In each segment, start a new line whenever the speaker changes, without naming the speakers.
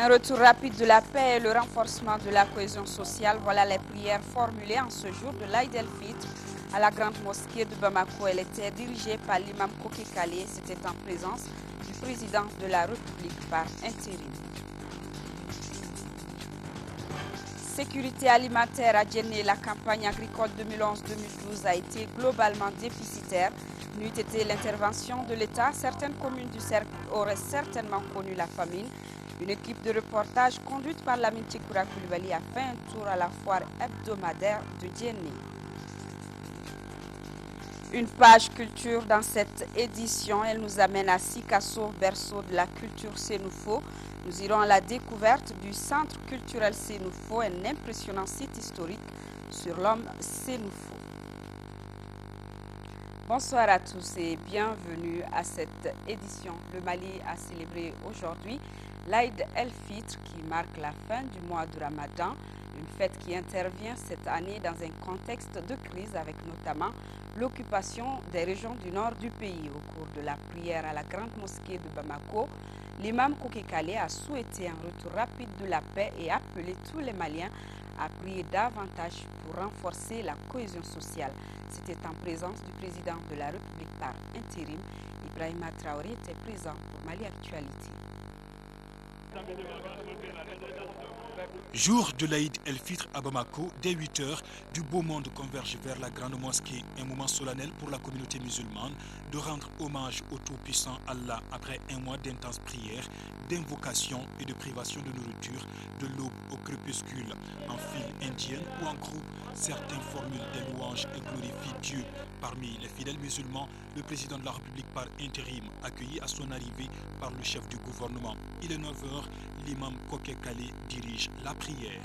Un retour rapide de la paix et le renforcement de la cohésion sociale, voilà les prières formulées en ce jour de l'Aïd el-Fitr à la grande mosquée de Bamako. Elle était dirigée par l'imam Koké Kalé. C'était en présence du président de la République par intérim. Sécurité alimentaire à Djenné, la campagne agricole 2011-2012 a été globalement déficitaire. N'eût été l'intervention de l'État, certaines communes du cercle auraient certainement connu la famine. Une équipe de reportage conduite par Lamine Tchikoura Koulibaly a fait un tour à la foire hebdomadaire de Djenné. Une page culture dans cette édition, elle nous amène à Sikasso, berceau de la culture Sénoufo. Nous irons à la découverte du centre culturel Sénoufo, un impressionnant site historique sur l'homme Sénoufo. Bonsoir à tous et bienvenue à cette édition. Le Mali a célébré aujourd'hui l'Aïd el-Fitr qui marque la fin du mois de Ramadan, une fête qui intervient cette année dans un contexte de crise avec notamment l'occupation des régions du nord du pays. Au cours de la prière à la grande mosquée de Bamako, l'imam Koké Kalé a souhaité un retour rapide de la paix et appelé tous les Maliens à prier davantage pour renforcer la cohésion sociale. C'était en présence du président de la République par intérim. Ibrahima Traoré était présent pour Mali Actualité.
Jour de l'Aïd el-Fitr à Bamako, dès 8 h, du beau monde converge vers la grande mosquée, un moment solennel pour la communauté musulmane de rendre hommage au tout-puissant Allah après un mois d'intenses prières, d'invocations et de privation de nourriture, de l'aube au crépuscule, en file indienne ou en groupe. Certains formulent des louanges et glorifient Dieu. Parmi les fidèles musulmans, le président de la République par intérim, accueilli à son arrivée par le chef du gouvernement. Il est 9 h, l'imam Koké Kalé dirige la prière.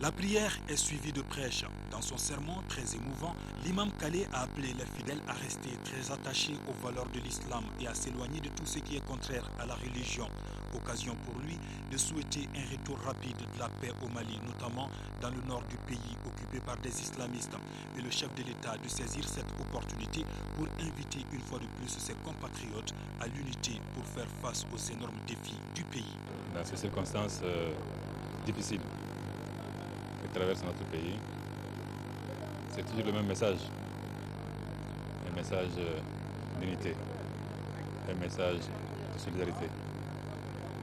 La prière est suivie de prêches. Dans son sermon très émouvant, l'imam Kalé a appelé les fidèles à rester très attachés aux valeurs de l'islam et à s'éloigner de tout ce qui est contraire à la religion. Occasion pour lui de souhaiter un retour rapide de la paix au Mali, notamment dans le nord du pays occupé par des islamistes. Et le chef de l'État de saisir cette opportunité pour inviter une fois de plus ses compatriotes à l'unité pour faire face aux énormes défis du pays.
Dans ces circonstances difficiles que traverse notre pays, c'est toujours le même message. Un message d'unité, un message de solidarité,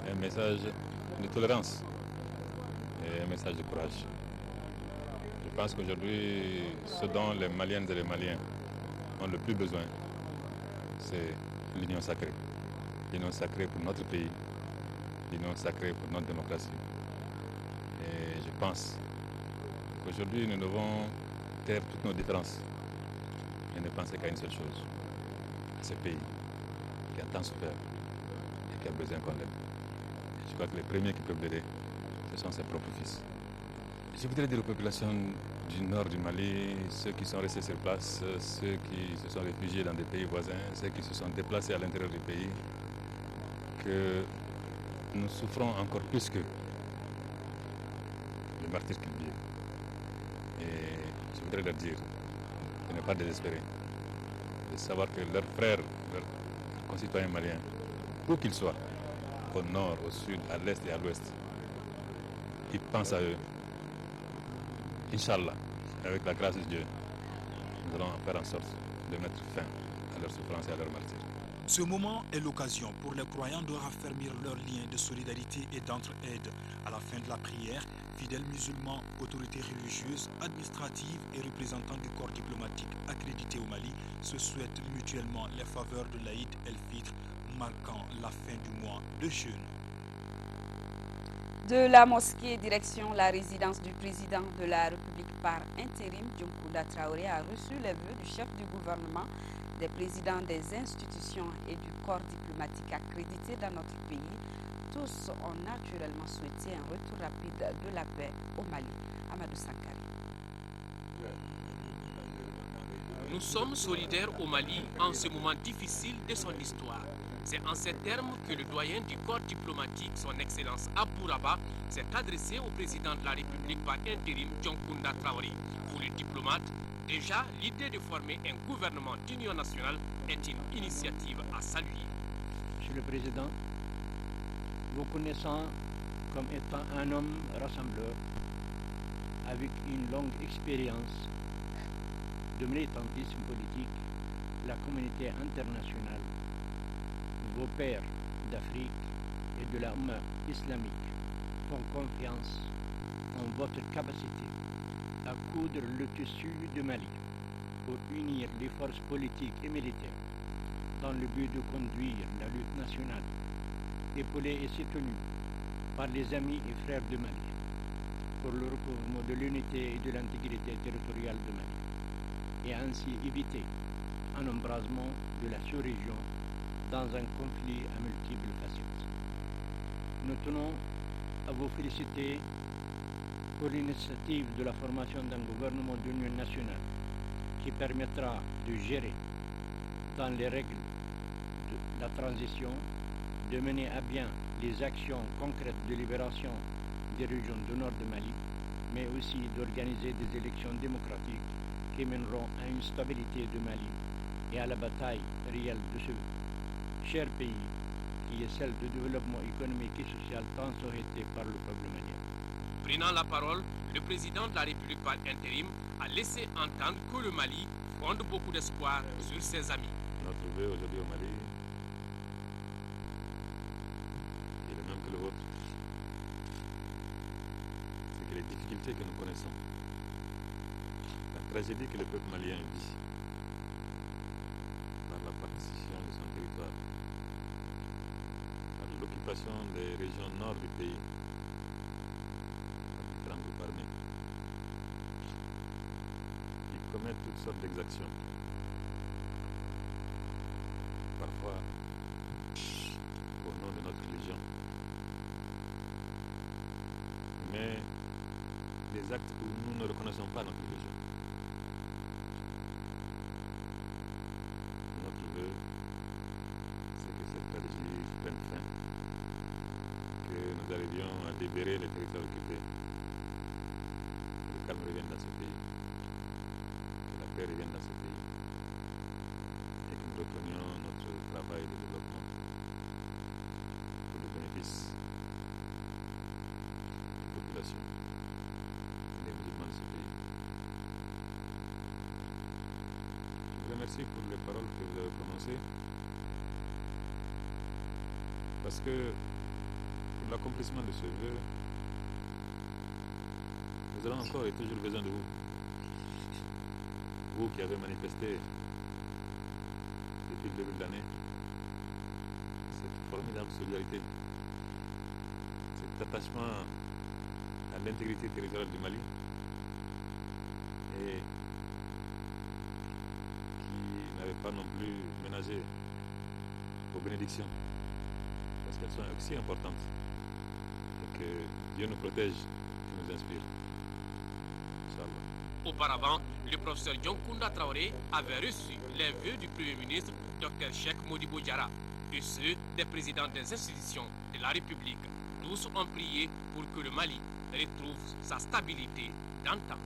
un message de tolérance et un message de courage. Je pense qu'aujourd'hui, ce dont les Maliennes et les Maliens ont le plus besoin, c'est l'union sacrée. L'union sacrée pour notre pays, l'union sacrée pour notre démocratie. Et je pense qu'aujourd'hui, nous devons taire toutes nos différences et ne penser qu'à une seule chose, à ce pays qui a tant souffert et qui a besoin qu'on l'aide. Je crois que les premiers qui peuvent l'aider, ce sont ses propres fils. Je voudrais dire aux populations du nord du Mali, ceux qui sont restés sur place, ceux qui se sont réfugiés dans des pays voisins, ceux qui se sont déplacés à l'intérieur du pays, que nous souffrons encore plus que le martyr qu'ils vivent. Et je voudrais leur dire de ne pas désespérer, de savoir que leurs frères, leurs concitoyens maliens, où qu'ils soient, au nord, au sud, à l'est et à l'ouest, ils pensent à eux. Inch'Allah, avec la grâce de Dieu, nous allons faire en sorte de mettre fin à leur souffrance et à leur martyr.
Ce moment est l'occasion pour les croyants de raffermir leurs liens de solidarité et d'entraide. À la fin de la prière, fidèles musulmans, autorités religieuses, administratives et représentants du corps diplomatique accrédités au Mali se souhaitent mutuellement les faveurs de l'Aïd el-Fitr, marquant la fin du mois de jeûne.
De la mosquée, direction la résidence du président de la République par intérim, Dioncounda Traoré a reçu les vœux du chef du gouvernement, des présidents des institutions et du corps diplomatique accrédité dans notre pays. Tous ont naturellement souhaité un retour rapide de la paix au Mali. Amadou Sankari.
Nous sommes solidaires au Mali en ce moment difficile de son histoire. C'est en ces termes que le doyen du corps diplomatique, son Excellence Abou Raba, s'est adressé au président de la République par intérim, Dioncounda Traoré. Pour le diplomate, déjà, l'idée de former un gouvernement d'union nationale est une initiative à saluer.
Monsieur le Président, vous connaissant comme étant un homme rassembleur, avec une longue expérience de militantisme politique, la communauté internationale, vos pairs d'Afrique et de la Oumma islamique font confiance en votre capacité à coudre le tissu du Mali pour unir les forces politiques et militaires dans le but de conduire la lutte nationale, épaulée et soutenue par les amis et frères du Mali, pour le recouvrement de l'unité et de l'intégrité territoriale du Mali, et ainsi éviter un embrasement de la sous-région dans un conflit à multiples facettes. Nous tenons à vous féliciter pour l'initiative de la formation d'un gouvernement d'union nationale qui permettra de gérer dans les règles de la transition, de mener à bien les actions concrètes de libération des régions du nord du Mali, mais aussi d'organiser des élections démocratiques qui mèneront à une stabilité du Mali et à la bataille réelle de ce cher pays qui est celle de développement économique et social tant souhaité par le peuple malien.
Prenant la parole, le président de la République par intérim a laissé entendre que le Mali fonde beaucoup d'espoir sur ses amis.
Notre vœu aujourd'hui au Mali est le même que le vôtre. C'est que les difficultés que nous connaissons, la tragédie que le peuple malien vit dans la partition de son territoire, dans l'occupation des régions nord du pays, par différents groupes armés, qui commettent toutes sortes d'exactions, parfois au nom de notre religion, mais des actes où nous ne reconnaissons pas notre religion. Notre vœu, c'est que cette stratégie prenne fin, que nous arrivions à libérer les territoires occupés, que le calme revienne dans ce pays, que la paix revienne dans ce pays, et que nous reprenions notre travail de développement pour le bénéfice des populations et des musulmans de ce pays. Je vous remercie pour les paroles que vous avez prononcées, parce que pour l'accomplissement de ce vœu, nous avons encore et toujours besoin de vous. Vous qui avez manifesté depuis le début de l'année cette formidable solidarité, cet attachement à l'intégrité territoriale du Mali, et qui n'avait pas non plus ménagé vos bénédictions, parce qu'elles sont aussi importantes, et que Dieu nous protège, qui nous inspire. Inch'Allah.
Auparavant, le professeur Dioncounda Traoré avait reçu les vœux du Premier ministre Dr Cheikh Modibo Diarra et ceux des présidents des institutions de la République. Tous ont prié pour que le Mali retrouve sa stabilité d'antan.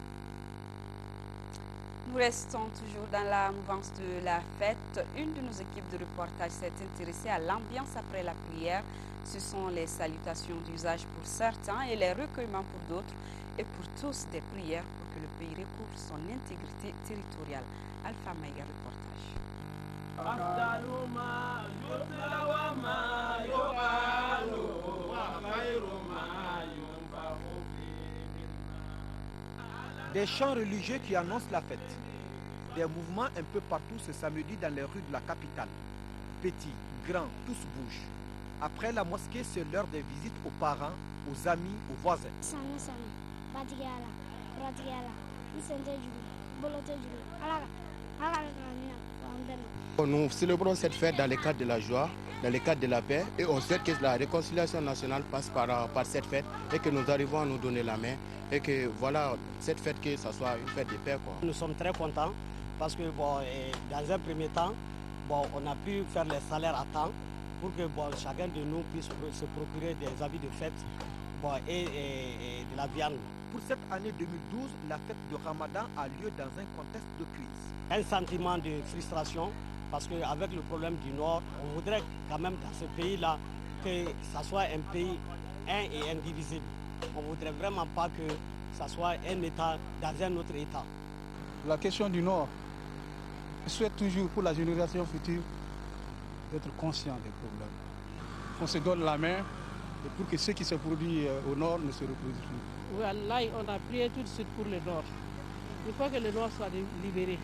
Nous restons toujours dans la mouvance de la fête. Une de nos équipes de reportage s'est intéressée à l'ambiance après la prière. Ce sont les salutations d'usage pour certains et les recueillements pour d'autres, et pour tous des prières pour que le pays recouvre son intégrité territoriale. Alpha Maïga, reportage.
Des chants religieux qui annoncent la fête. Des mouvements un peu partout ce samedi dans les rues de la capitale. Petits, grands, tous bougent. Après la mosquée, c'est l'heure des visites aux parents aux amis, aux voisins.
Nous célébrons cette fête dans le cadre de la joie, dans le cadre de la paix, et on souhaite que la réconciliation nationale passe par cette fête et que nous arrivons à nous donner la main et que voilà, cette fête, que ça soit une fête de paix, quoi.
Nous sommes très contents parce que dans un premier temps, on a pu faire les salaires à temps pour que chacun de nous puisse se procurer des habits de fête et de la viande.
Pour cette année 2012, la fête de Ramadan a lieu dans un contexte de crise.
Un sentiment de frustration parce qu'avec le problème du Nord, on voudrait quand même dans ce pays-là que ça soit un pays un et indivisible. On ne voudrait vraiment pas que ça soit un État dans un autre État.
La question du Nord, je souhaite toujours pour la génération future d'être conscient des problèmes. Qu'on se donne la main et pour que ce qui se produit au Nord ne se reproduise plus.
Wallahi, on a prié tout de suite pour le Nord. Il faut que le Nord soit libéré.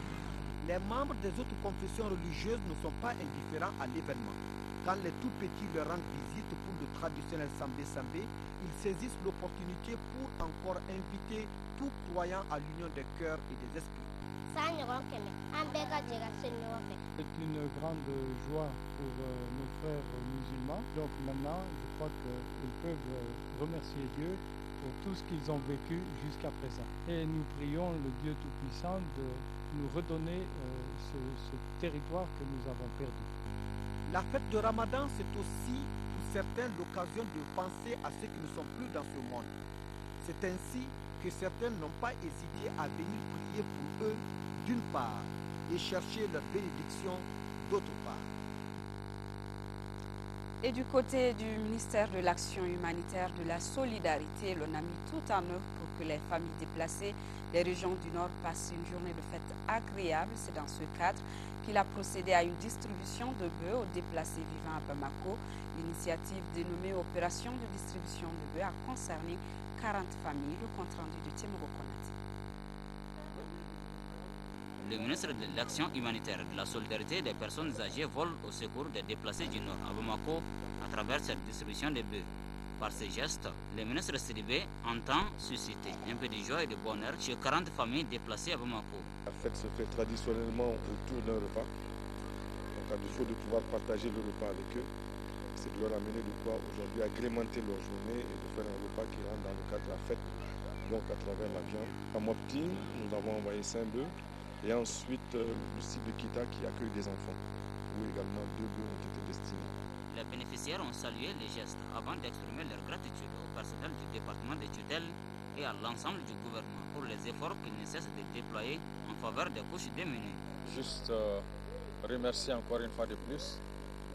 Les membres des autres confessions religieuses ne sont pas indifférents à l'événement. Quand les tout petits leur rendent visite pour le traditionnel Sambé, ils saisissent l'opportunité pour encore inviter tout croyant à l'union des cœurs et des esprits.
C'est une grande
joie pour nos frères musulmans. Donc maintenant, je crois qu'ils peuvent remercier Dieu pour tout ce qu'ils ont vécu jusqu'à présent. Et nous prions le Dieu Tout-Puissant de nous redonner ce territoire que nous avons perdu.
La fête de Ramadan, c'est aussi pour certains l'occasion de penser à ceux qui ne sont plus dans ce monde. C'est ainsi que certains n'ont pas hésité à venir prier pour eux d'une part et chercher leur bénédiction d'autre part.
Et du côté du ministère de l'Action humanitaire, de la solidarité, l'on a mis tout en œuvre pour que les familles déplacées des régions du Nord passent une journée de fête agréable. C'est dans ce cadre qu'il a procédé à une distribution de bœufs aux déplacés vivant à Bamako. L'initiative dénommée Opération de distribution de bœufs a concerné 40 familles. Le compte rendu de Tiemoro Konati.
Le ministre de l'Action humanitaire, de la solidarité des personnes âgées vole au secours des déplacés du Nord à Bamako à travers cette distribution de bœufs. Par ces gestes, le ministre Sidibé entend susciter un peu de joie et de bonheur chez 40 familles déplacées à Bamako.
La fête se fait traditionnellement autour d'un repas. Donc à défaut de pouvoir partager le repas avec eux, c'est de leur amener de quoi aujourd'hui agrémenter leur journée et de faire un repas qui rentre dans le cadre de la fête, donc à travers la viande. À Mopti, nous avons envoyé 5 bœufs et ensuite le site de Kita qui accueille des enfants, où également 2 bœufs ont été destinés.
Les bénéficiaires ont salué les gestes avant d'exprimer leur gratitude au personnel du département de tutelle et à l'ensemble du gouvernement pour les efforts qu'ils ne cessent de déployer en faveur des couches démunies.
Juste remercier encore une fois de plus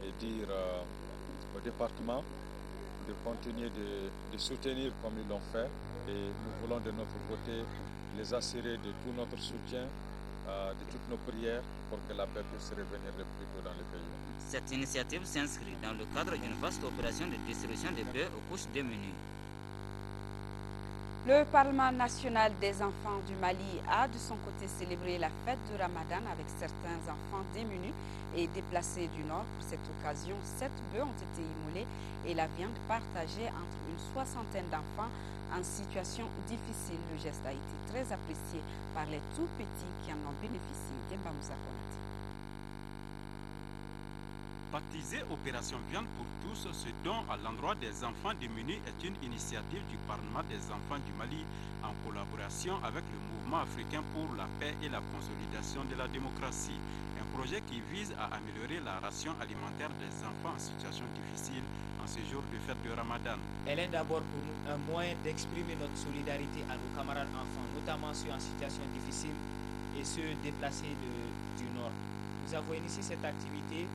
et dire au département de continuer de soutenir comme ils l'ont fait et nous voulons de notre côté les assurer de tout notre soutien, de toutes nos prières pour que la paix puisse revenir le plus tôt dans le pays.
Cette initiative s'inscrit dans le cadre d'une vaste opération de distribution de bœufs aux couches démunies.
Le Parlement national des enfants du Mali a de son côté célébré la fête de Ramadan avec certains enfants démunis et déplacés du Nord. Pour cette occasion, 7 bœufs ont été immolés et la viande partagée entre une 60aine d'enfants en situation difficile. Le geste a été très apprécié par les tout petits qui en ont bénéficié. Demba Moussa Konati.
Baptisé Opération Viande pour tous, ce don à l'endroit des enfants démunis est une initiative du Parlement des enfants du Mali en collaboration avec le Mouvement africain pour la paix et la consolidation de la démocratie. Un projet qui vise à améliorer la ration alimentaire des enfants en situation difficile en ce jour de fête de Ramadan.
Elle est d'abord pour nous un moyen d'exprimer notre solidarité à nos camarades enfants, notamment ceux en situation difficile et ceux déplacés du Nord. Nous avons initié cette activité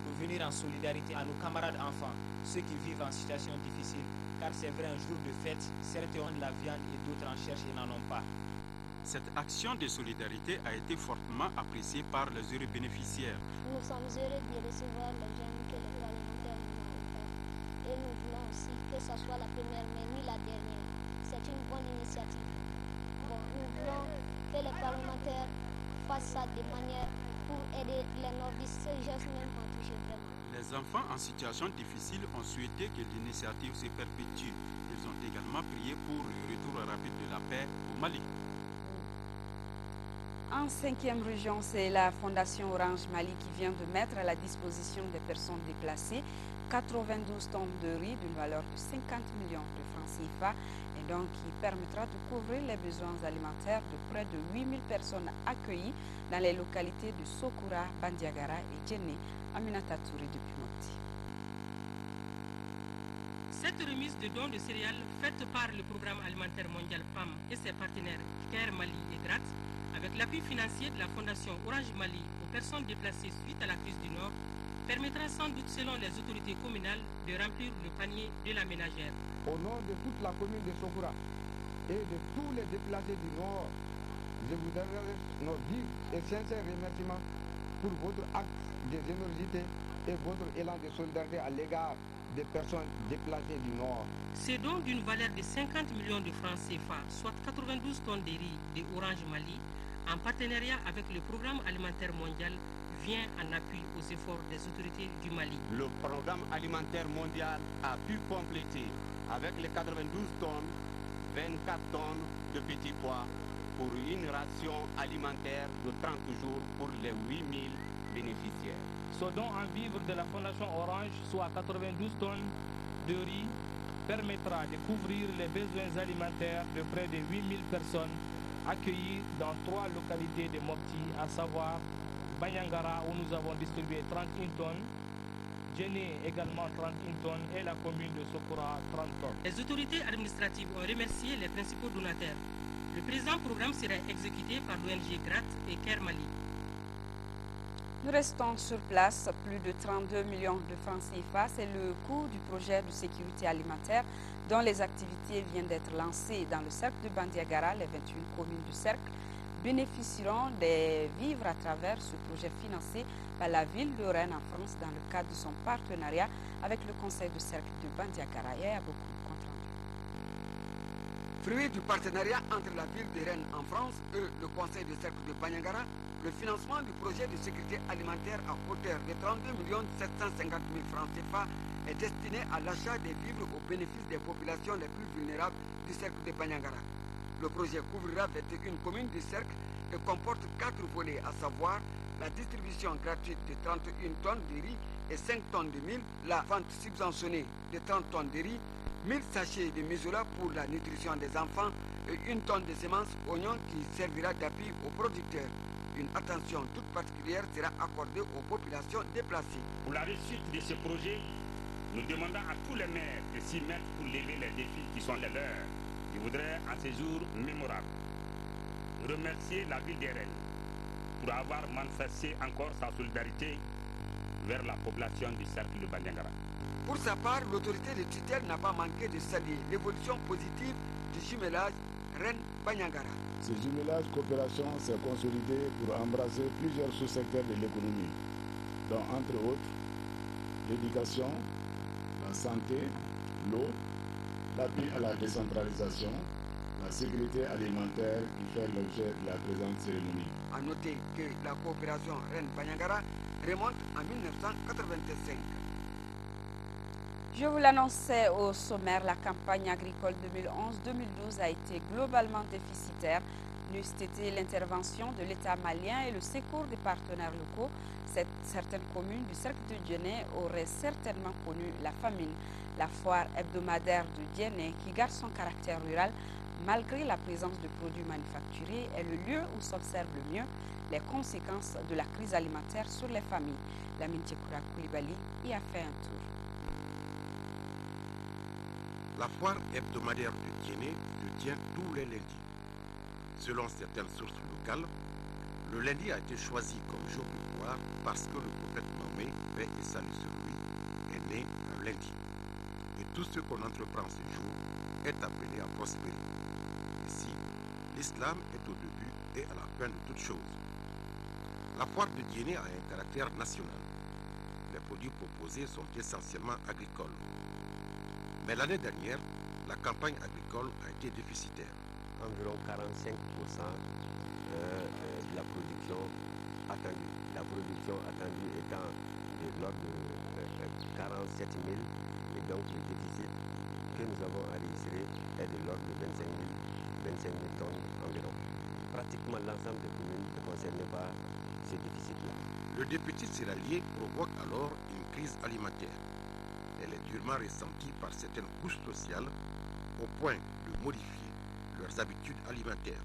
pour venir en solidarité à nos camarades enfants, ceux qui vivent en situation difficile, car c'est vrai, un jour de fête, certains ont de la viande et d'autres en cherchent et n'en ont pas.
Cette action de solidarité a été fortement appréciée par les heureux bénéficiaires.
Nous sommes heureux de recevoir les jeunes que les parlementaires nous ont offerts. Et nous voulons aussi que ce soit la première, mais ni la dernière. C'est une bonne initiative. Nous voulons que les parlementaires fassent ça de manière pour aider les novices. Ce geste même m'a touché vraiment.
Les Les enfants en situation difficile ont souhaité que l'initiative se perpétue. Ils ont également prié pour le retour rapide de la paix au Mali.
En 5e région, c'est la Fondation Orange Mali qui vient de mettre à la disposition des personnes déplacées 92 tonnes de riz d'une valeur de 50 millions de francs CFA et donc qui permettra de couvrir les besoins alimentaires de près de 8000 personnes accueillies dans les localités de Sokoura, Bandiagara et Djenné. Aminata Touré depuis Mopti.
Cette remise de dons de céréales faite par le Programme alimentaire mondial PAM et ses partenaires CARE Mali et GRAT avec l'appui financier de la Fondation Orange Mali aux personnes déplacées suite à la crise du Nord permettra sans doute selon les autorités communales de remplir le panier de la ménagère.
Au nom de toute la commune de Sokoura et de tous les déplacés du Nord, je vous adresse nos vifs et sincères remerciements pour votre acte de générosité et votre élan de solidarité à l'égard des personnes déplacées du Nord.
Ces dons d'une valeur de 50 millions de francs CFA, soit 92 tonnes de riz de Orange Mali, en partenariat avec le Programme alimentaire mondial, vient en appui aux efforts des autorités du Mali.
Le Programme alimentaire mondial a pu compléter avec les 92 tonnes, 24 tonnes de petits pois pour une ration alimentaire de 30 jours pour les 8000 bénéficiaires.
Ce don en vivres de la Fondation Orange, soit 92 tonnes de riz, permettra de couvrir les besoins alimentaires de près de 8000 personnes accueillies dans 3 localités de Mopti, à savoir Banyangara où nous avons distribué 31 tonnes, Djenné également 31 tonnes et la commune de Sokoura 30 tonnes.
Les autorités administratives ont remercié les principaux donateurs. Le présent programme sera exécuté par l'ONG GRAT et CARE Mali.
Nous restons sur place, plus de 32 millions de francs CFA, c'est le coût du projet de sécurité alimentaire dont les activités viennent d'être lancées dans le cercle de Bandiagara. Les 21 communes du cercle bénéficieront des vivres à travers ce projet financé par la ville de Rennes en France dans le cadre de son partenariat avec le conseil de cercle de Bandiagara. Il y a beaucoup de comptes rendus.
Fruit du partenariat entre la ville de Rennes en France et le conseil de cercle de Bandiagara, le financement du projet de sécurité alimentaire à hauteur de 32 750 000 francs CFA est destiné à l'achat des vivres au bénéfice des populations les plus vulnérables du cercle de Bandiagara. Le projet couvrira 21 communes du cercle et comporte 4 volets, à savoir la distribution gratuite de 31 tonnes de riz et 5 tonnes de mil, la vente subventionnée de 30 tonnes de riz, 1000 sachets de misola pour la nutrition des enfants et 1 tonne de semences oignons qui servira d'appui aux producteurs. Une attention toute particulière sera accordée aux populations déplacées.
Pour la réussite de ce projet, nous demandons à tous les maires de s'y mettre pour lever les défis qui sont les leurs. Je voudrais, à ce jour mémorable, remercier la ville de Rennes pour avoir manifesté encore sa solidarité vers la population du cercle de Bandiagara.
Pour sa part, l'autorité de tutelle n'a pas manqué de saluer l'évolution positive du jumelage Rennes-Bandiagara.
Ce jumelage coopération s'est consolidé pour embrasser plusieurs sous-secteurs de l'économie, dont entre autres l'éducation, la santé, l'eau, l'appui à la décentralisation, la sécurité alimentaire qui fait l'objet de la présente cérémonie.
A noter que la coopération Rennes-Bandiagara remonte en 1985.
Je vous l'annonçais au sommaire, la campagne agricole 2011-2012 a été globalement déficitaire. N'eût été l'intervention de l'État malien et le secours des partenaires locaux, certaines communes du cercle de Djenné auraient certainement connu la famine. La foire hebdomadaire de Djenné, qui garde son caractère rural, malgré la présence de produits manufacturés, est le lieu où s'observe le mieux les conséquences de la crise alimentaire sur les familles. Lamine Tchekoura Koulibaly y a fait un tour.
La foire hebdomadaire de Djenné se tient tous les lundis. Selon certaines sources locales, le lundi a été choisi comme jour de foire parce que le prophète nommé, paix et salut sur lui, est né un lundi. Et tout ce qu'on entreprend ce jour est appelé à prospérer. Ici, l'islam est au début et à la fin de toute chose. La foire de Djenné a un caractère national. Les produits proposés sont essentiellement agricoles. Mais l'année dernière, la campagne agricole a été déficitaire.
Environ 45% de la production attendue. La production attendue étant de l'ordre de
17 000 et donc le déficit que nous avons enregistré est de l'ordre de 25 000 tonnes environ. Pratiquement l'ensemble des communes ne concernées par ce déficit-là.
Le déficit céréalier provoque alors une crise alimentaire. Elle est durement ressentie par certaines couches sociales au point de modifier leurs habitudes alimentaires.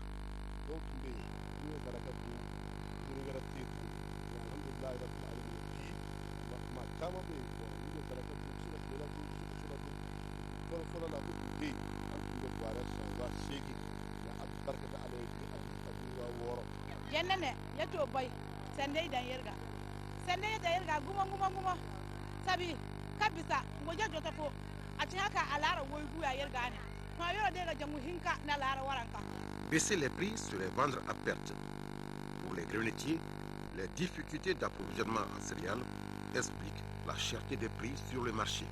Baisser les prix serait vendre à perte. Pour les grenetiers, les difficultés d'approvisionnement en céréales expliquent la cherté des prix sur le marché.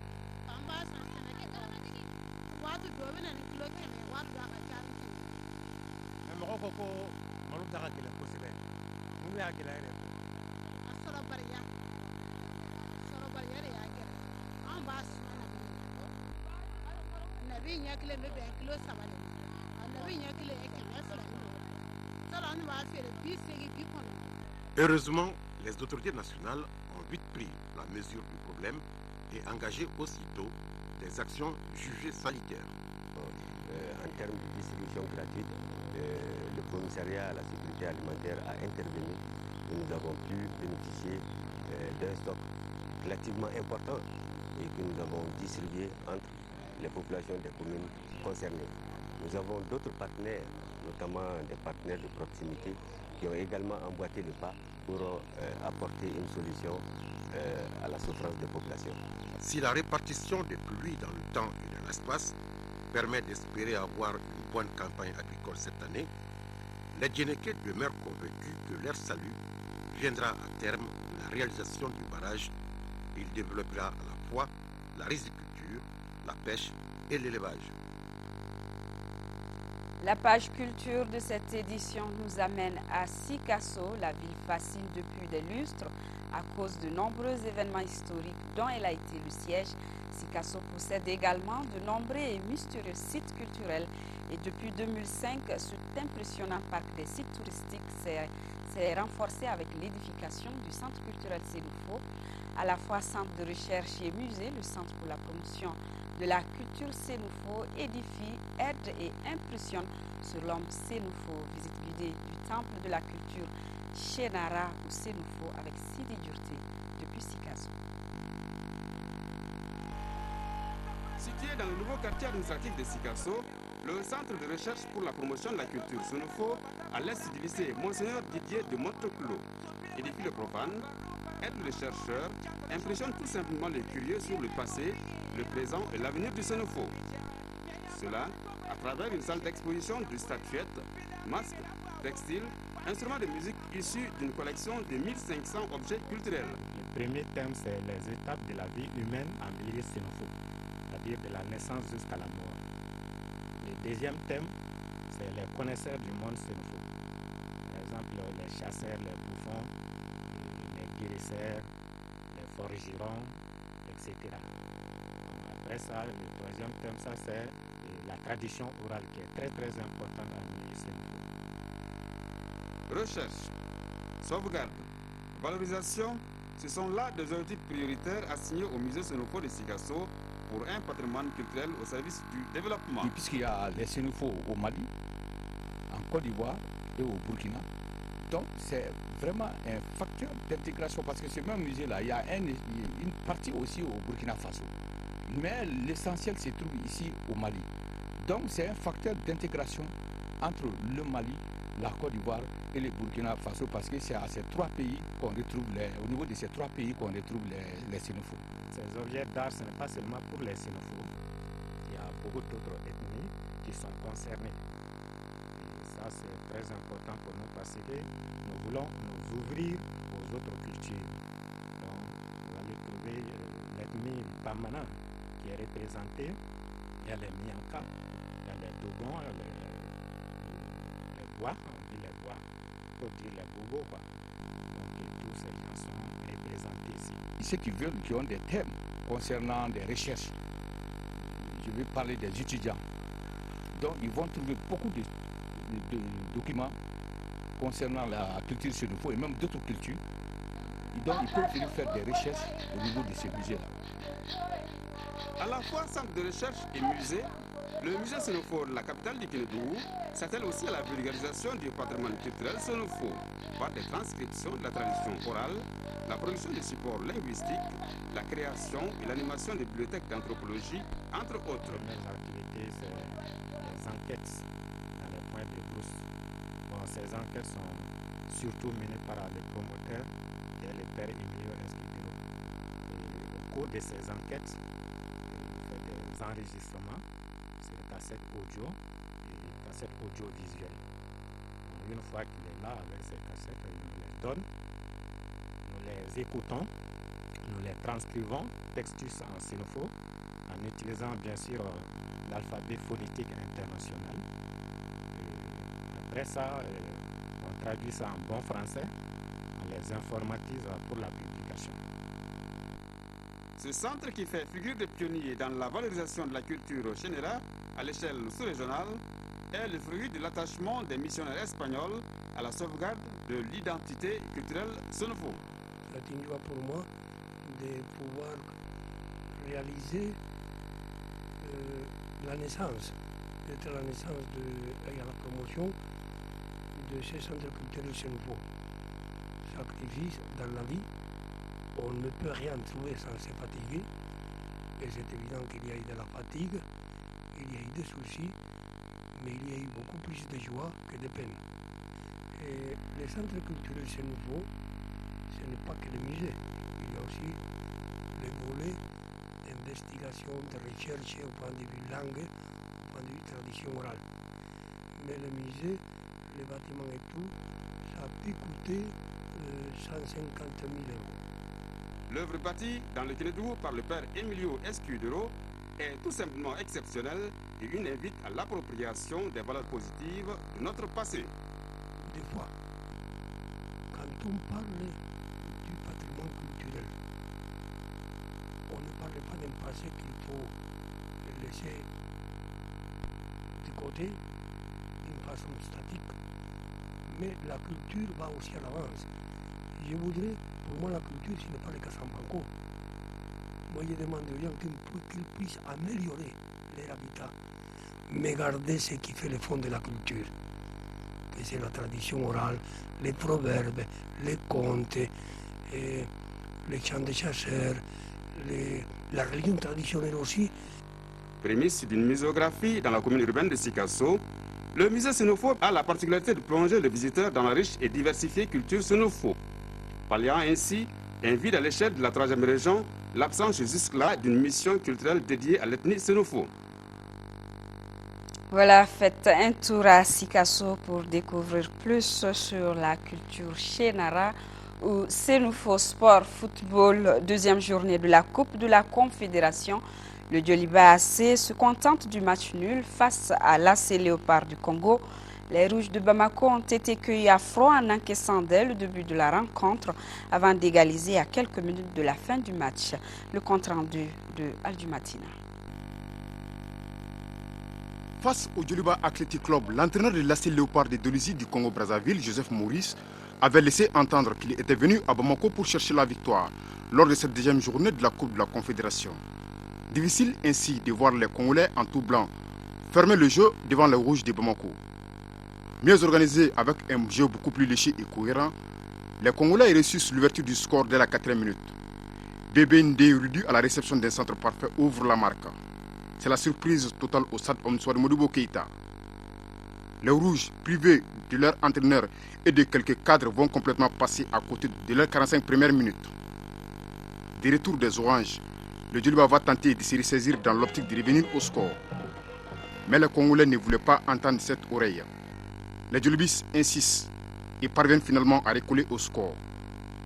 Heureusement, les autorités nationales ont vite pris la mesure du problème et engagé aussitôt des actions jugées sanitaires.
En termes de distribution gratuite, le commissariat à la sécurité alimentaire a intervenu et nous avons pu bénéficier d'un stock relativement important et que nous avons distribué entre les populations des communes concernées. Nous avons d'autres partenaires, notamment des partenaires de proximité, qui ont également emboîté le pas pour apporter une solution à la souffrance des populations.
Si la répartition des pluies dans le temps et dans l'espace permet d'espérer avoir une bonne campagne agricole cette année, les Djenekés demeurent convaincus que leur salut viendra à terme de la réalisation du barrage. Il développera à la fois la riziculture, la pêche et l'élevage.
La page culture de cette édition nous amène à Sikasso. La ville fascine depuis des lustres à cause de nombreux événements historiques dont elle a été le siège. Sikasso possède également de nombreux et mystérieux sites culturels. Et depuis 2005, cet impressionnant parc des sites touristiques s'est renforcé avec l'édification du centre culturel Sénoufo. À la fois centre de recherche et musée, le centre pour la promotion de la culture Sénoufo édifie, aide et impressionne sur l'homme Sénoufo. Visite guidée du temple de la culture Chenara ou Sénoufo avec Sidi Djurté depuis Sikasso.
Situé dans le nouveau quartier administratif de Sikasso, le centre de recherche pour la promotion de la culture Sénoufo, à l'est du lycée Monseigneur Didier de Monteclo, édifie le profane, aide le chercheur, impressionne tout simplement les curieux sur le passé, le présent et l'avenir du Sénoufo. Cela à travers une salle d'exposition de statuettes, masques, textiles, instruments de musique issus d'une collection de 1500 objets culturels.
Le premier thème, c'est les étapes de la vie humaine en milieu Sénoufo, c'est-à-dire de la naissance jusqu'à la mort. Le deuxième thème, c'est les connaisseurs du monde Sénoufo. Par exemple, les chasseurs, les bouffons, les guérisseurs, les forgerons, etc. Après ça, le troisième thème, ça c'est la tradition orale qui est très très importante dans le milieu Sénoufo.
Recherche, sauvegarde, valorisation, ce sont là des objectifs prioritaires assignés au musée Sénoufo de Sikasso pour un patrimoine culturel au service du développement.
Puisqu'il y a les Sénoufo au Mali, en Côte d'Ivoire et au Burkina, donc c'est vraiment un facteur d'intégration parce que ce même musée-là, il y a une partie aussi au Burkina Faso. Mais l'essentiel se trouve ici au Mali. Donc c'est un facteur d'intégration entre le Mali, la Côte d'Ivoire et le Burkina Faso parce que c'est à ces trois pays qu'on retrouve au niveau de ces trois pays qu'on retrouve les Sénoufo.
Ces objets d'art, ce n'est pas seulement pour les Sénoufo. Il y a beaucoup d'autres ethnies qui sont concernées. Et ça, c'est très important pour nous parce que nous voulons nous ouvrir aux autres cultures. Donc, vous allez trouver l'ethnie Bamana qui est représentée. Il y a les Mianka, il y a les Dogons, les Bois, on dit les Bois, on peut dire les Bobo, quoi. Donc tous ces gens sont représentés ici.
Ceux qui veulent, qui ont des thèmes concernant des recherches. Je vais parler des étudiants. Donc ils vont trouver beaucoup de documents concernant la culture sénoufo et même d'autres cultures. Et donc ils peuvent venir faire des recherches au niveau de ces musées-là.
À la fois centre de recherche et musée, le musée sénoufo de la capitale du Kénédougou s'attelle aussi à la vulgarisation du patrimoine culturel sénoufo par des transcriptions de la tradition orale, la production de supports linguistiques, la création et l'animation des bibliothèques d'anthropologie, entre autres.
Les activités, c'est les enquêtes dans les points de brousse. Bon, ces enquêtes sont surtout menées par les promoteurs et le père Emilio Esquidero. Au cours de ces enquêtes, il fait des enregistrements sur cassettes audio et cassettes audiovisuelles. Une fois qu'il est là avec ces cassettes, il nous les donne, nous les écoutons, nous les transcrivons, textus en sénoufo, en utilisant bien sûr l'alphabet phonétique international. Et après ça, on traduit ça en bon français, on les informatise pour la publication.
Ce centre qui fait figure de pionnier dans la valorisation de la culture générale à l'échelle sous-régionale est le fruit de l'attachement des missionnaires espagnols à la sauvegarde de l'identité culturelle sénoufo.
C'est une joie pour moi de pouvoir réaliser la naissance, d'être la naissance et à la promotion de ces centres culturels sénoufo. Sacrifice dans la vie, on ne peut rien trouver sans se fatiguer, et c'est évident qu'il y a eu de la fatigue, il y a eu des soucis, mais il y a eu beaucoup plus de joie que de peine. Et les centres culturels sénoufo, ce n'est pas que le musée, il y a aussi les volets d'investigation, de recherche au point de vue langue, au point de vue tradition orale. Mais le musée, les bâtiments et tout, ça a pu coûter 150 000 euros.
L'œuvre bâtie dans le Kénédougou par le père Emilio Escudero est tout simplement exceptionnelle et une invite à l'appropriation des valeurs positives de notre passé.
Des fois, quand on parle du patrimoine culturel, on ne parle pas d'un passé qu'il faut laisser de côté d'une façon statique, mais la culture va aussi à l'avance. Je voudrais, pour moi, la culture, ce n'est pas le Casambanco. Moi, je demande aux gens qu'ils puissent améliorer leur habitat, mais garder ce qui fait le fond de la culture, que c'est la tradition orale, les proverbes, les contes, les chants des chasseurs, la religion traditionnelle aussi.
Prémisse d'une muséographie dans la commune urbaine de Sikasso, le musée sénoufo a la particularité de plonger le visiteur dans la riche et diversifiée culture sénoufo, palliant ainsi un vide à l'échelle de la 3e région, l'absence jusque-là d'une mission culturelle dédiée à l'ethnie sénoufo.
Voilà, faites un tour à Sikasso pour découvrir plus sur la culture Chénara ou Sénoufo Sport Football, deuxième journée de la Coupe de la Confédération. Le Djoliba AC se contente du match nul face à l'AC Léopard du Congo. Les Rouges de Bamako ont été cueillis à froid en encaissant dès le début de la rencontre avant d'égaliser à quelques minutes de la fin du match. Le compte-rendu de Aldumatina.
Face au Djoliba Athletic Club, l'entraîneur de l'AC Léopard de Dolisie du Congo-Brazzaville, Joseph Maurice, avait laissé entendre qu'il était venu à Bamako pour chercher la victoire lors de cette deuxième journée de la Coupe de la Confédération. Difficile ainsi de voir les Congolais en tout blanc fermer le jeu devant les Rouges de Bamako. Mieux organisé avec un jeu beaucoup plus léché et cohérent, les Congolais ont reçu sur l'ouverture du score dès la 4e minute. Bébé Ndé Rudu à la réception d'un centre parfait ouvre la marque. C'est la surprise totale au stade Omsouar Modibo Keïta. Les Rouges, privés de leur entraîneur et de quelques cadres, vont complètement passer à côté de leurs 45 premières minutes. Des retours des Oranges, le Djoliba va tenter de se ressaisir dans l'optique de revenir au score. Mais les Congolais ne voulaient pas entendre cette oreille. Les Djolibis insistent et parviennent finalement à recoller au score.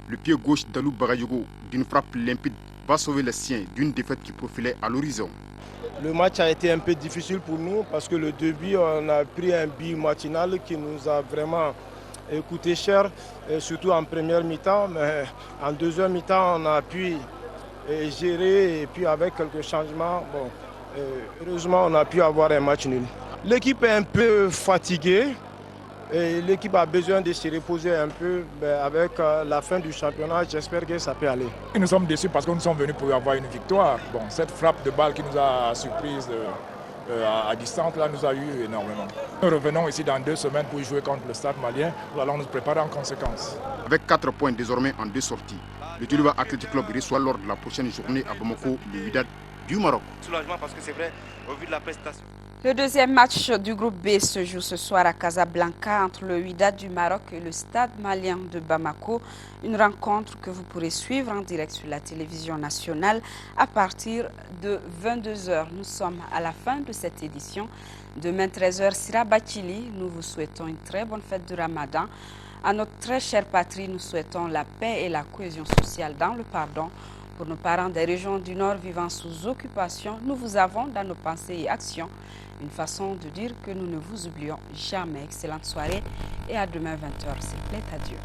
Le pied gauche d'Alou Bagayogo, d'une frappe limpide, va sauver les siens d'une défaite qui profilait à l'horizon.
Le match a été un peu difficile pour nous parce que le début, on a pris un but matinal qui nous a vraiment coûté cher, surtout en première mi-temps. Mais en deuxième mi-temps, on a pu gérer et puis avec quelques changements, bon, heureusement on a pu avoir un match nul. L'équipe est un peu fatiguée et l'équipe a besoin de se reposer un peu. Avec la fin du championnat, j'espère que ça peut aller.
Nous sommes déçus parce que nous sommes venus pour avoir une victoire. Bon, cette frappe de balle qui nous a surprise à distance là nous a eu énormément. Nous revenons ici dans 2 semaines pour jouer contre le Stade malien. Nous allons nous préparer en conséquence.
Avec 4 points désormais en 2 sorties, le Djoliba Athletic Club reçoit lors de la prochaine journée à Bamako le Wydad du Maroc.
Soulagement parce que c'est vrai, au vu de la prestation.
Le deuxième match du groupe B se joue ce soir à Casablanca entre le Wydad du Maroc et le Stade malien de Bamako. Une rencontre que vous pourrez suivre en direct sur la télévision nationale à partir de 22h. Nous sommes à la fin de cette édition. Demain 13h, Sira Bachili, nous vous souhaitons une très bonne fête du Ramadan. À notre très chère patrie, nous souhaitons la paix et la cohésion sociale dans le pardon. Pour nos parents des régions du Nord vivant sous occupation, nous vous avons dans nos pensées et actions une façon de dire que nous ne vous oublions jamais. Excellente soirée et à demain 20h. S'il plaît, adieu.